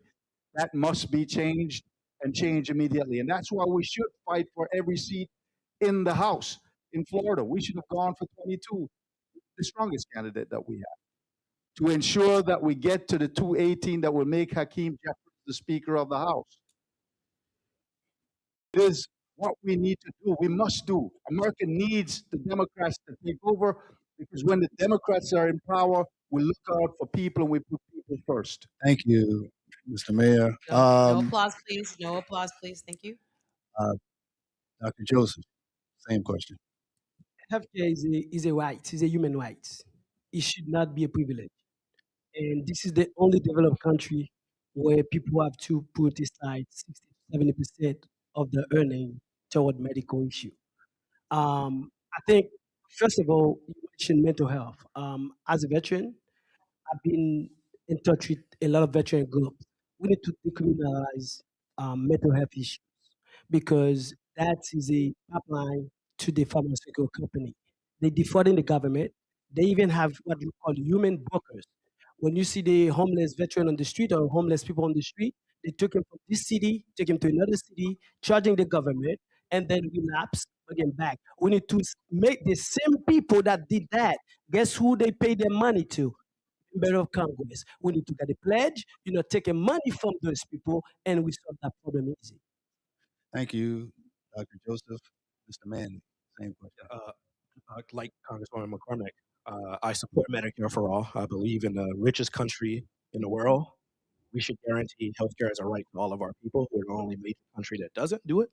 Speaker 2: That must be changed and changed immediately. And that's why we should fight for every seat in the House in Florida. We should have gone for 22, the strongest candidate that we have, to ensure that we get to the 218 that will make Hakeem Jeffries the Speaker of the House. It is what we need to do. We must do. America needs the Democrats to take over because when the Democrats are in power, we look out for people and we put people first.
Speaker 3: Thank you, Mr. Mayor.
Speaker 7: No applause, please. No applause, please. Thank you.
Speaker 3: Dr. Joseph, same question.
Speaker 4: Healthcare is a right, is a human right. It should not be a privilege. And this is the only developed country where people have to put aside 60 to 70% of their earning toward medical issue. I think, first of all, you mentioned mental health. As a veteran, I've been in touch with a lot of veteran groups. We need to decriminalize mental health issues because that is a pipeline to the pharmaceutical company. They defrauding the government. They even have what we call human brokers. When you see the homeless veteran on the street or homeless people on the street, they took him from this city, take him to another city, charging the government, and then relapse again back. We need to make the same people that did that. Guess who they pay their money to? Member of Congress. We need to get a pledge, taking money from those people, and we solve that problem easy.
Speaker 3: Thank you, Dr. Joseph. Mr. Manley, same question.
Speaker 5: Like Congresswoman McCormick, I support Medicare for all. I believe in the richest country in the world. We should guarantee healthcare as a right to all of our people. We're the only major country that doesn't do it,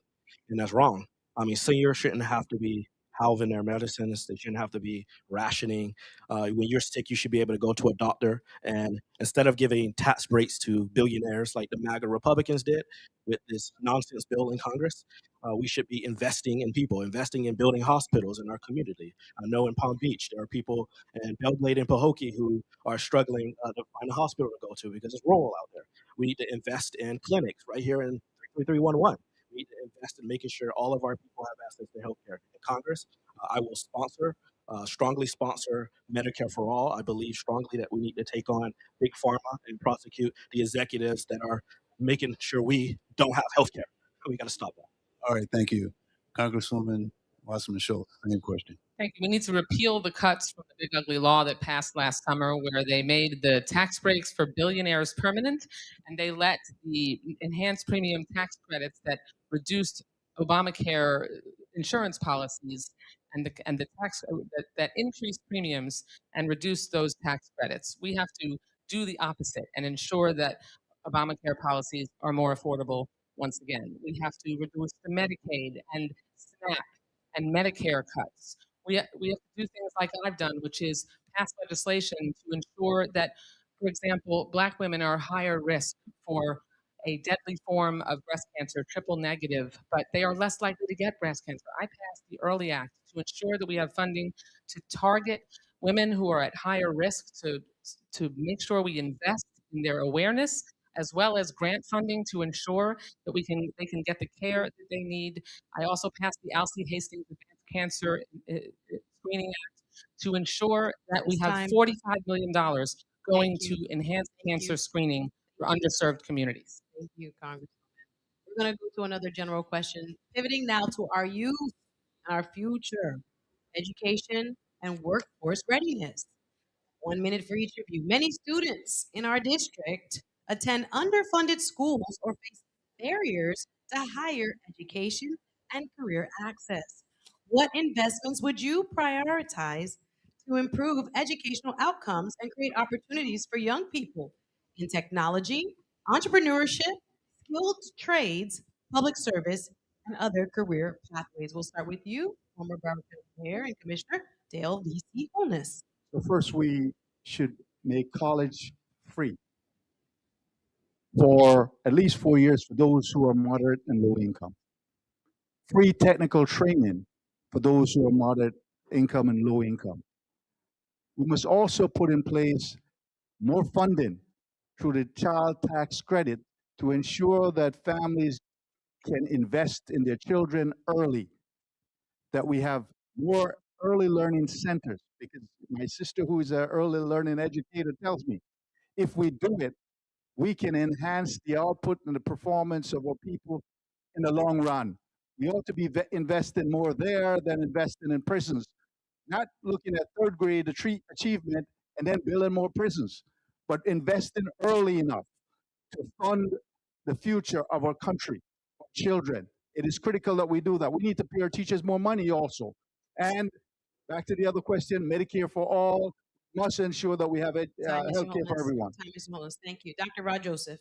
Speaker 5: and that's wrong. I mean, seniors shouldn't have to be halving their medicines. They shouldn't have to be rationing. When you're sick, you should be able to go to a doctor, and instead of giving tax breaks to billionaires like the MAGA Republicans did with this nonsense bill in Congress, we should be investing in people, investing in building hospitals in our community. I know in Palm Beach, there are people in Belgrade and Pahokee who are struggling to find a hospital to go to because it's rural out there. We need to invest in clinics right here in 33311. We need to invest in making sure all of our people have access to health care. In Congress, I will strongly sponsor Medicare for all. I believe strongly that we need to take on big pharma and prosecute the executives that are making sure we don't have health care. We got to stop that.
Speaker 3: All right, thank you. Congresswoman Wasserman-Schulz, same question.
Speaker 6: Thank you. We need to repeal the cuts from the big ugly law that passed last summer where they made the tax breaks for billionaires permanent and they let the enhanced premium tax credits that reduced Obamacare insurance policies and the tax that increased premiums and reduced those tax credits. We have to do the opposite and ensure that Obamacare policies are more affordable once again. We have to reduce the Medicaid and SNAP and Medicare cuts. We have to do things like I've done, which is pass legislation to ensure that, for example, Black women are higher risk for a deadly form of breast cancer, triple negative, but they are less likely to get breast cancer. I passed the Early Act to ensure that we have funding to target women who are at higher risk, to make sure we invest in their awareness, as well as grant funding to ensure that they can get the care that they need. I also passed the Alcee Hastings Advanced Cancer Screening Act to ensure that we have $45 million going to enhance cancer screening for underserved communities.
Speaker 7: Thank you, Congresswoman. We're going to go to another general question. Pivoting now to our youth, our future, education, and workforce readiness. 1 minute for each of you. Many students in our district attend underfunded schools or face barriers to higher education and career access. What investments would you prioritize to to improve educational outcomes and create opportunities for young people in technology, entrepreneurship, skilled trades, public service, and other career pathways. We'll start with you, former Broward County Mayor and Commissioner Dale V.C. Holness.
Speaker 2: So first, we should make college free for at least 4 years for those who are moderate and low income. Free technical training for those who are moderate income and low income. We must also put in place more funding through the child tax credit to ensure that families can invest in their children early, that we have more early learning centers. Because my sister, who is an early learning educator, tells me if we do it, we can enhance the output and the performance of our people in the long run. We ought to be investing more there than investing in prisons, not looking at third grade achievement and then building more prisons, but investing early enough to fund the future of our country, our children. It is critical that we do that. We need to pay our teachers more money also. And back to the other question, Medicare for all must ensure that we have health care for everyone.
Speaker 7: Time, Mr. Holness. Thank you. Dr. Rod Joseph.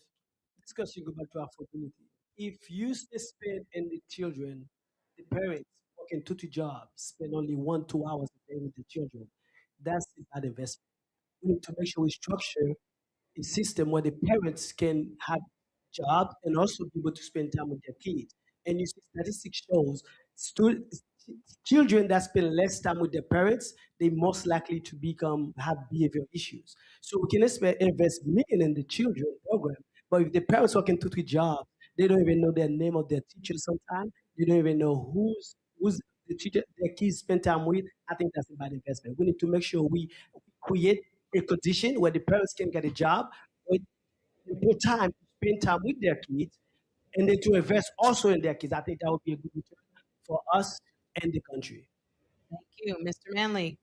Speaker 4: Discussion go back to affordability. If you spend and the children, the parents working 2 jobs, spend only 1-2 hours a day with the children, that's a bad investment. We need to make sure we structure a system where the parents can have jobs and also be able to spend time with their kids. And you see, statistics shows children that spend less time with their parents, they most likely to have behavioral issues. So we can invest million in the children program, but if the parents working 2-3 jobs, they don't even know their name of their teachers sometimes. They don't even know who's the teacher their kids spend time with. I think that's a bad investment. We need to make sure we create a condition where the parents can get a job, with put time to spend time with their kids, and then to invest also in their kids. I think that would be a good return for us and the country.
Speaker 7: Thank you. Mr. Manley.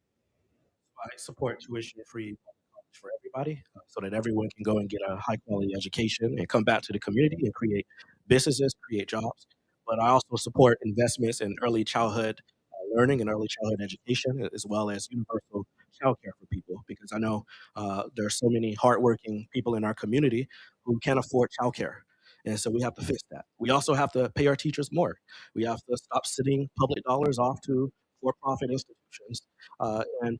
Speaker 5: I support tuition-free college for everybody, so that everyone can go and get a high-quality education and come back to the community and create businesses, create jobs. But I also support investments in early childhood learning and early childhood education, as well as universal childcare for people, because I know there are so many hardworking people in our community who can't afford childcare. And so we have to fix that. We also have to pay our teachers more. We have to stop sending public dollars off to for-profit institutions. And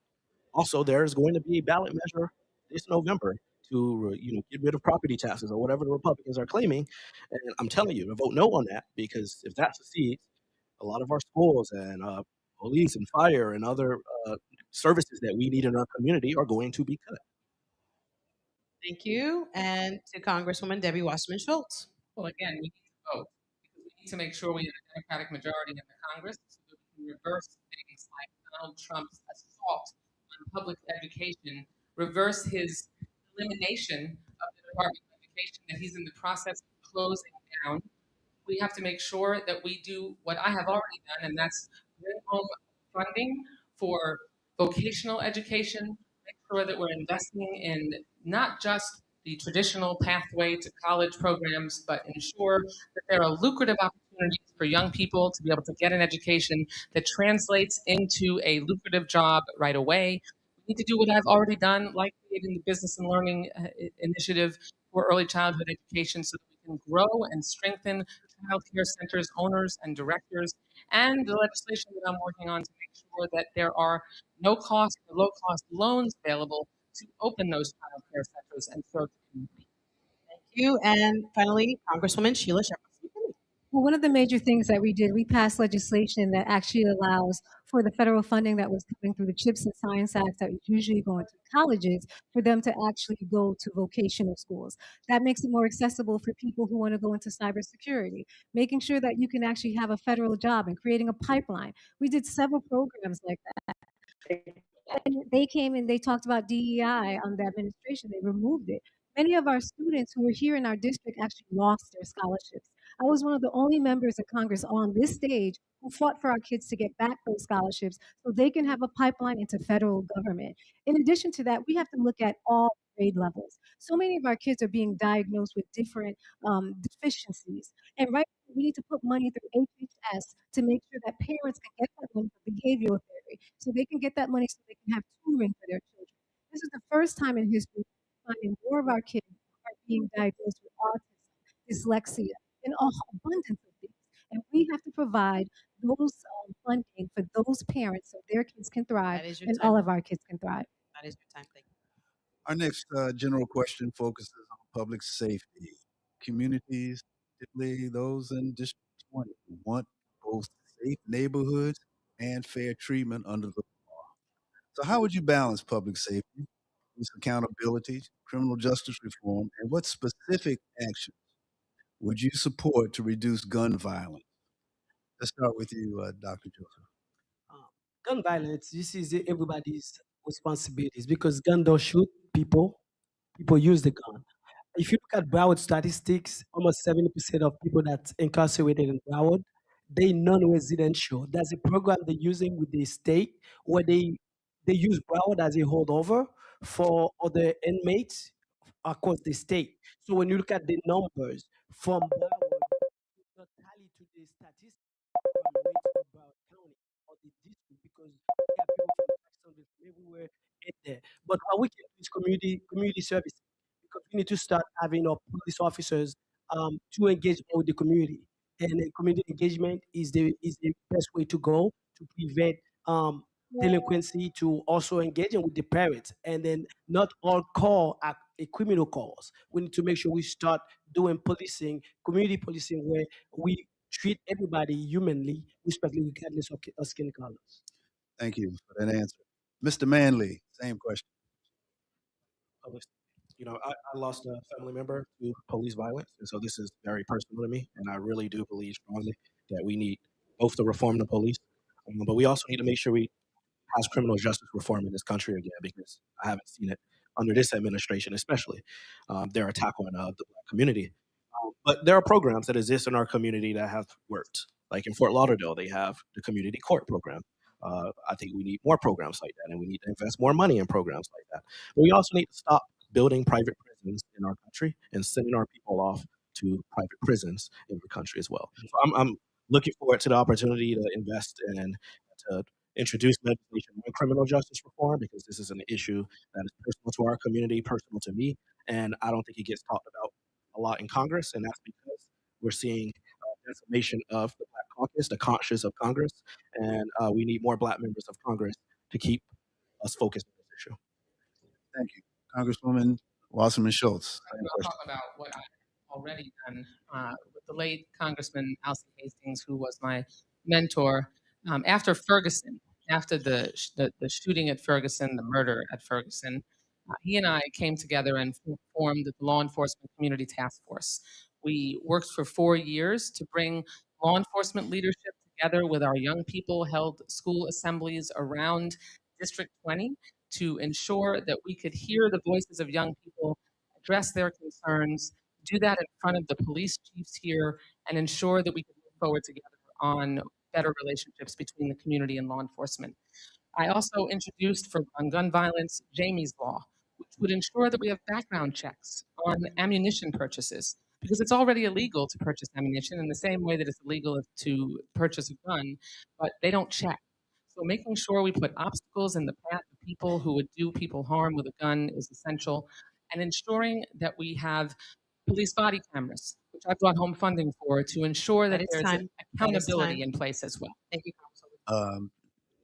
Speaker 5: also, there's going to be a ballot measure this November to get rid of property taxes or whatever the Republicans are claiming. And I'm telling you to vote no on that, because if that succeeds, a lot of our schools and police and fire and other services that we need in our community are going to be cut.
Speaker 7: Thank you. And to Congresswoman Debbie Wasserman-Schulz.
Speaker 6: Well, again, we need to vote because we need to make sure we have a Democratic majority in the Congress so that we can reverse things like Donald Trump's assault on public education, reverse his elimination of the Department of Education that he's in the process of closing down. We have to make sure that we do what I have already done, and that's bring home funding for vocational education, make sure that we're investing in not just the traditional pathway to college programs, but ensure that there are lucrative opportunities for young people to be able to get an education that translates into a lucrative job right away. We need to do what I've already done, like creating the Business and Learning Initiative for early childhood education, so that we can grow and strengthen child care centers, owners, and directors, and the legislation that I'm working on to make sure that there are no cost or low cost loans available to open those child care centers and serve the community.
Speaker 7: Thank you. And finally, Congresswoman Sheila Sherfilus-McCormick.
Speaker 1: Well, one of the major things that we did, we passed legislation that actually allows for the federal funding that was coming through the CHIPS and Science Act that was usually going to colleges for them to actually go to vocational schools. That makes it more accessible for people who want to go into cybersecurity, making sure that you can actually have a federal job and creating a pipeline. We did several programs like that. And they came and they talked about DEI on the administration. They removed it. Many of our students who were here in our district actually lost their scholarships. I was one of the only members of Congress on this stage who fought for our kids to get back those scholarships so they can have a pipeline into federal government. In addition to that, we have to look at all grade levels. So many of our kids are being diagnosed with different deficiencies. And right now, we need to put money through HHS to make sure that parents can get that money for behavioral history. So they can get that money so they can have tutoring for their children. This is the first time in history finding more of our kids are being diagnosed with autism, dyslexia, and a abundance of things. And we have to provide those funding for those parents so their kids can thrive
Speaker 7: That is your
Speaker 1: and
Speaker 7: time.
Speaker 1: all of our kids can thrive.
Speaker 7: That is your time. Thank you.
Speaker 3: Our next general question focuses on public safety. Communities, particularly those in District 20, want both safe neighborhoods and fair treatment under the law. So, how would you balance public safety, police accountability, criminal justice reform, and what specific actions would you support to reduce gun violence? Let's start with you, Dr. Joseph.
Speaker 4: Um, Gun violence, this is everybody's responsibilities because gun don't shoot people, people use the gun. If you look at Broward statistics, almost 70% of people that's incarcerated in Broward, they non-residential. There's a program they're using with the state where they use Broward as a holdover for other inmates across the state. So when you look at the numbers from Broward, it's not tally to the statistics from rates for Broward County or the district because we have people from Jacksonville from everywhere in there. But what we can do is community service because we need to start having our police officers to engage more with the community. And community engagement is the best way to go to prevent delinquency, to also engaging with the parents. And then not all call are a criminal calls. We need to make sure we start doing policing, community policing, where we treat everybody humanly, respectfully, regardless of skin colors.
Speaker 3: Thank you for that answer. Mr. Manley, same question.
Speaker 5: Public. You know, I lost a family member to police violence, and so this is very personal to me. And I really do believe strongly that we need both to reform the police, but we also need to make sure we has criminal justice reform in this country again because I haven't seen it under this administration, especially their attack on the black community. But there are programs that exist in our community that have worked. Like in Fort Lauderdale, they have the community court program. I think we need more programs like that, and we need to invest more money in programs like that. But we also need to stop building private prisons in our country and sending our people off to private prisons in the country as well. So I'm looking forward to the opportunity to invest and to introduce legislation on criminal justice reform because this is an issue that is personal to our community, personal to me, and I don't think it gets talked about a lot in Congress, and that's because we're seeing decimation of the Black caucus, the conscience of Congress, and we need more Black members of Congress to keep us focused on this issue.
Speaker 3: Thank you. Congresswoman Wasserman-Schulz, same
Speaker 6: I'll
Speaker 3: question.
Speaker 6: talk about what I've already done with the late Congressman Alcee Hastings, who was my mentor. After Ferguson, after the shooting at Ferguson, the murder at Ferguson, he and I came together and formed the Law Enforcement Community Task Force. We worked for 4 years to bring law enforcement leadership together with our young people, held school assemblies around District 20 to ensure that we could hear the voices of young people, address their concerns, do that in front of the police chiefs here, and ensure that we could move forward together on better relationships between the community and law enforcement. I also introduced on gun violence Jamie's Law, which would ensure that we have background checks on ammunition purchases because it's already illegal to purchase ammunition in the same way that it's illegal to purchase a gun, but they don't check. So making sure we put obstacles in the path of people who would do people harm with a gun is essential, and ensuring that we have police body cameras, which I brought home funding for, to ensure that
Speaker 7: That is
Speaker 6: there's
Speaker 7: time. That is
Speaker 6: accountability
Speaker 7: time.
Speaker 6: in place as well.
Speaker 7: Thank you, Congresswoman.
Speaker 3: Um,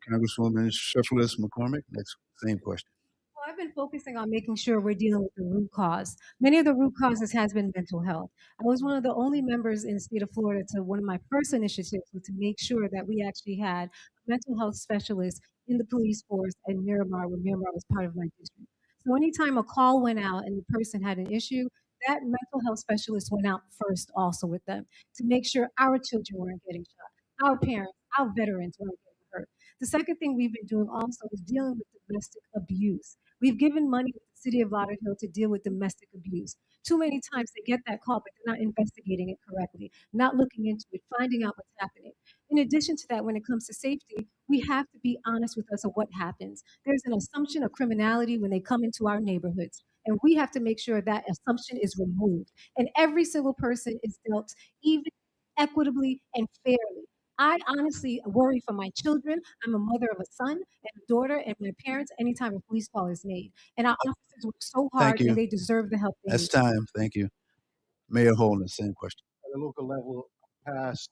Speaker 3: Congresswoman Sherfilus-McCormick, next, same question.
Speaker 1: Well, I've been focusing on making sure we're dealing with the root cause. Many of the root causes has been mental health. I was one of the only members in the state of Florida to one of my first initiatives was to make sure that we actually had a mental health specialist in the police force at Miramar when Miramar was part of my district. So anytime a call went out and the person had an issue, that mental health specialist went out first also with them to make sure our children weren't getting shot, our parents, our veterans weren't getting hurt. The second thing we've been doing also is dealing with domestic abuse. We've given money to the city of Lauderdale to deal with domestic abuse. Too many times they get that call, but they're not investigating it correctly, not looking into it, finding out what's happening. In addition to that, when it comes to safety, we have to be honest with us of what happens. There's an assumption of criminality when they come into our neighborhoods, and we have to make sure that assumption is removed. And every single person is dealt even equitably and fairly. I honestly worry for my children. I'm a mother of a son and a daughter and my parents anytime a police call is made. And our officers work so
Speaker 3: Thank
Speaker 1: hard and
Speaker 3: you.
Speaker 1: they deserve the help they
Speaker 3: That's
Speaker 1: need.
Speaker 3: time. Thank you. Mayor Holness, same question.
Speaker 2: At the local level, passed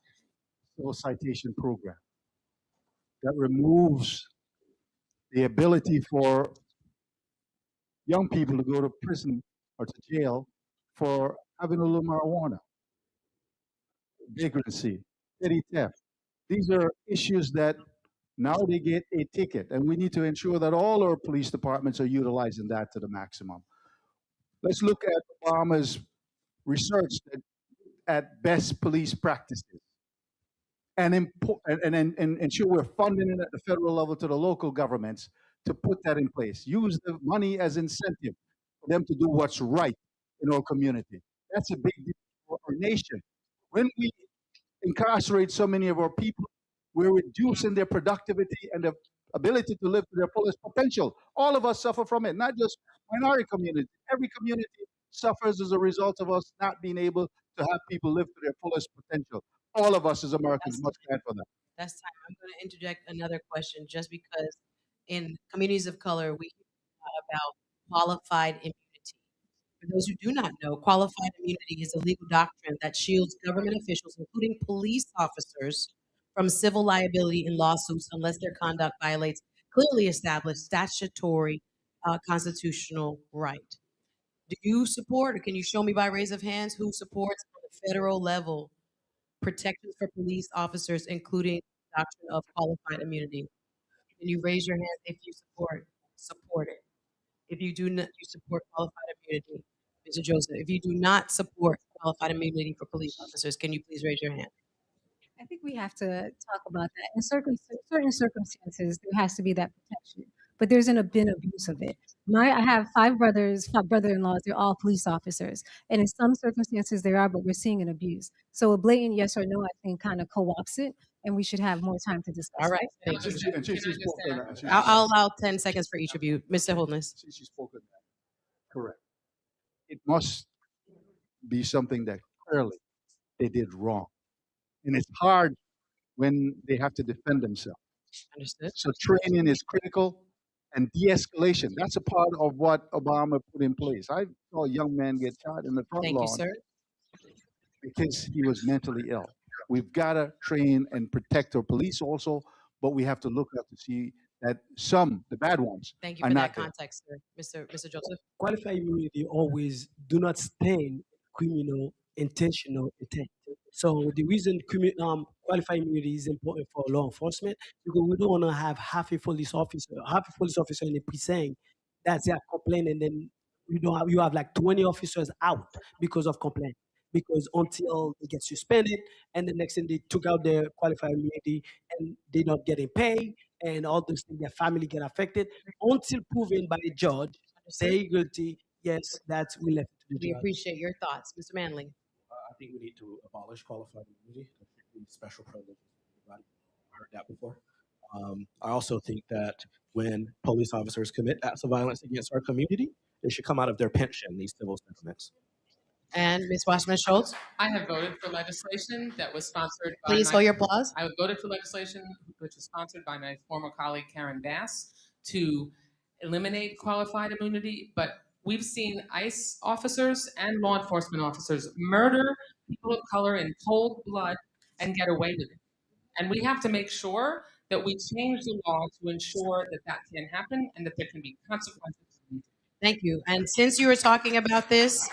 Speaker 2: civil citation program that removes the ability for young people to go to prison or to jail for having a little marijuana, vagrancy, petty theft. These are issues that now they get a ticket, and we need to ensure that all our police departments are utilizing that to the maximum. Let's look at Obama's research at best police practices and, and ensure we're funding it at the federal level to the local governments to put that in place. Use the money as incentive for them to do what's right in our community. That's a big deal for our nation. When we incarcerate so many of our people, we're reducing their productivity and the ability to live to their fullest potential. All of us suffer from it, not just minority communities. Every community suffers as a result of us not being able to have people live to their fullest potential. All of us as Americans
Speaker 7: That's
Speaker 2: must stand for that.
Speaker 7: that's time. I'm going to interject another question just because in communities of color, we hear a lot about qualified immunity. For those who do not know, qualified immunity is a legal doctrine that shields government officials, including police officers, from civil liability in lawsuits unless their conduct violates clearly established statutory constitutional right. Do you support, or can you show me by raise of hands who supports on the federal level protections for police officers, including doctrine of qualified immunity? Can you raise your hand if you support it? If you do not, you support qualified immunity, Mr. Joseph. If you do not support qualified immunity for police officers, can you please raise your hand?
Speaker 1: I think we have to talk about that. In certain circumstances, there has to be that protection, but there's been abuse of it. I have five brother-in-laws. They're all police officers, and in some circumstances there are, but we're seeing an abuse. So a blatant yes or no, I think, kind of co-opts it, and we should have more time to
Speaker 7: All
Speaker 1: discuss it.
Speaker 7: right, thank you.
Speaker 2: And she spoke on that.
Speaker 7: I'll allow 10 seconds for each of you. Mr. Holness.
Speaker 2: She spoke on that. Correct. It must be something that clearly they did wrong. And it's hard when they have to defend themselves.
Speaker 7: Understood.
Speaker 2: So training is critical and de-escalation. That's a part of what Obama put in place. I saw a young man get shot in the front
Speaker 7: Thank you,
Speaker 2: lawn
Speaker 7: sir.
Speaker 2: because he was mentally ill. We've got to train and protect our police also, but we have to look out to see that some, the bad ones,
Speaker 7: Thank you
Speaker 2: are
Speaker 7: for
Speaker 2: not
Speaker 7: that
Speaker 2: there.
Speaker 7: context, sir. Mr. Joseph.
Speaker 4: Qualified immunity always do not stain criminal intentional intent. So the reason qualified immunity is important for law enforcement because we don't want to have half a police officer in the precinct that's their complaint, and then you have like 20 officers out because of complaint. Because until they get suspended, and the next thing they took out their qualified immunity, and they're not getting paid, and all those things, their family get affected until proven by a judge
Speaker 7: Understood.
Speaker 4: they guilty. Yes, that's we left it to the
Speaker 7: We
Speaker 4: judge.
Speaker 7: appreciate your thoughts. Mr. Manley.
Speaker 5: I think we need to abolish qualified immunity. There should be special privileges for everybody. I heard that before. I also think that when police officers commit acts of violence against our community, they should come out of their pension, these civil settlements.
Speaker 7: And Ms. Wasserman-Schulz.
Speaker 6: I have voted for legislation that was sponsored by
Speaker 7: Please hold your applause.
Speaker 6: I voted for legislation which was sponsored by my former colleague Karen Bass to eliminate qualified immunity, but we've seen ICE officers and law enforcement officers murder people of color in cold blood and get away with it. And we have to make sure that we change the law to ensure that that can happen and that there can be consequences.
Speaker 7: Thank you. And since you were talking about this,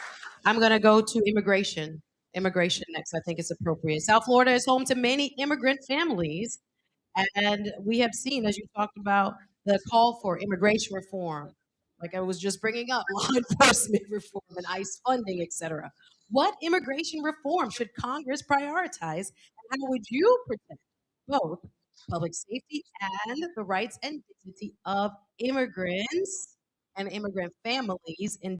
Speaker 7: I'm going to go to immigration. Immigration next, I think it's appropriate. South Florida is home to many immigrant families. And we have seen, as you talked about, the call for immigration reform, like I was just bringing up, law enforcement reform and ICE funding, et cetera. What immigration reform should Congress prioritize? And how would you protect both public safety and the rights and dignity of immigrants and immigrant families in